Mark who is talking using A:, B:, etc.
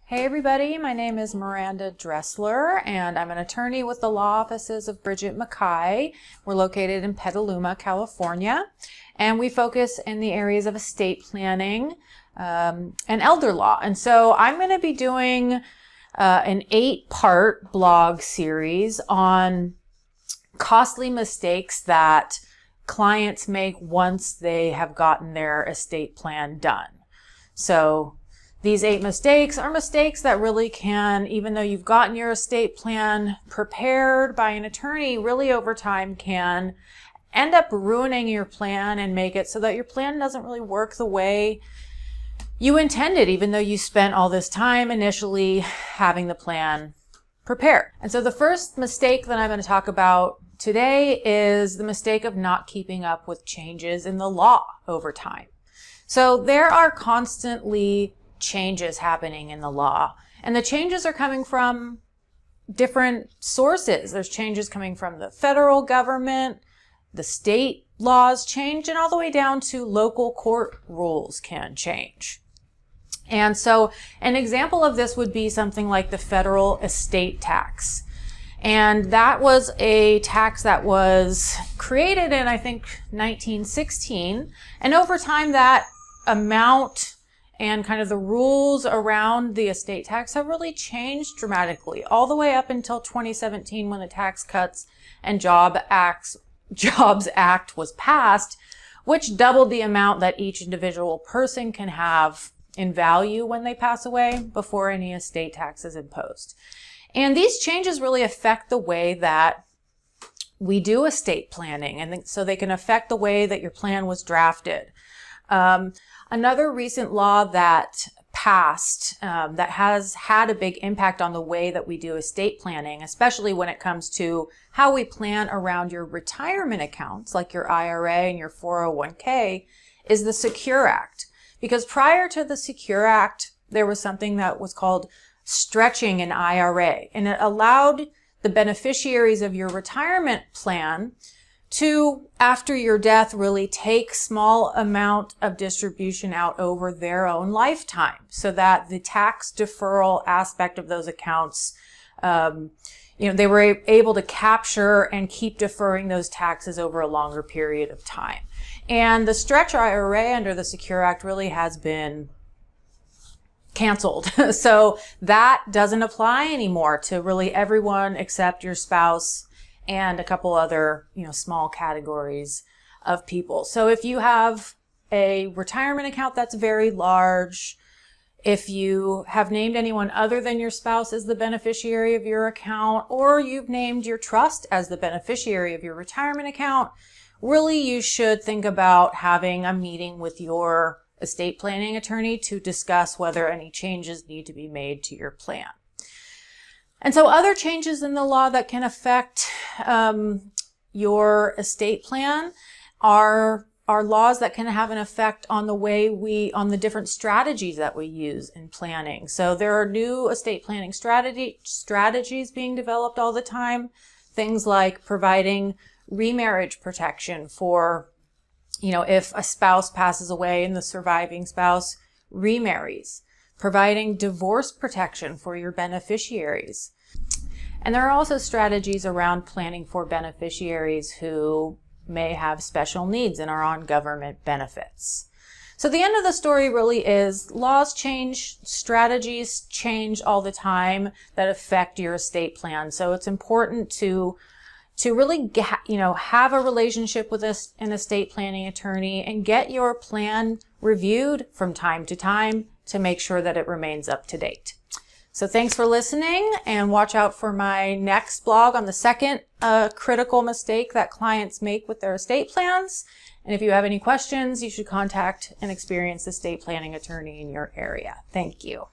A: Hey everybody, my name is Miranda Dressler and I'm an attorney with the law offices of Bridget, Mackay. We're located in Petaluma, California, and we focus in the areas of estate planning and elder law. And so I'm going to be doing an 8-part blog series on costly mistakes that clients make once they have gotten their estate plan done. So these 8 mistakes are mistakes that really can, even though you've gotten your estate plan prepared by an attorney, really over time can end up ruining your plan and make it so that your plan doesn't really work the way you intended, even though you spent all this time initially having the plan prepared. And so the first mistake that I'm going to talk about today is the mistake of not keeping up with changes in the law over time. So there are constantly changes happening in the law, and the changes are coming from different sources. There's changes coming from the federal government, the state laws change, and all the way down to local court rules can change. And so an example of this would be something like the federal estate tax. And that was a tax that was created in, I think, 1916. And over time, that amount and kind of the rules around the estate tax have really changed dramatically, all the way up until 2017 when the Tax Cuts and Jobs Act was passed, which doubled the amount that each individual person can have in value when they pass away before any estate tax is imposed. And these changes really affect the way that we do estate planning, and so they can affect the way that your plan was drafted. Another recent law that passed that has had a big impact on the way that we do estate planning, especially when it comes to how we plan around your retirement accounts, like your IRA and your 401k, is the Secure Act. Because prior to the Secure Act, there was something that was called stretching an IRA, and it allowed the beneficiaries of your retirement plan to, after your death, really take small amount of distribution out over their own lifetime, so that the tax deferral aspect of those accounts, they were able to capture and keep deferring those taxes over a longer period of time. And the stretch IRA under the Secure Act really has been canceled. So that doesn't apply anymore to really everyone except your spouse and a couple other, small categories of people. So if you have a retirement account that's very large, if you have named anyone other than your spouse as the beneficiary of your account, or you've named your trust as the beneficiary of your retirement account, really you should think about having a meeting with your estate planning attorney to discuss whether any changes need to be made to your plan. And so other changes in the law that can affect your estate plan are laws that can have an effect on the way on the different strategies that we use in planning. So there are new estate planning strategies being developed all the time. Things like providing remarriage protection for, if a spouse passes away and the surviving spouse remarries. Providing divorce protection for your beneficiaries. And there are also strategies around planning for beneficiaries who may have special needs and are on government benefits. So the end of the story really is laws change, strategies change all the time that affect your estate plan. So it's important to really have a relationship with an estate planning attorney and get your plan reviewed from time to time to make sure that it remains up to date. So thanks for listening, and watch out for my next blog on the second critical mistake that clients make with their estate plans. And if you have any questions, you should contact an experienced estate planning attorney in your area. Thank you.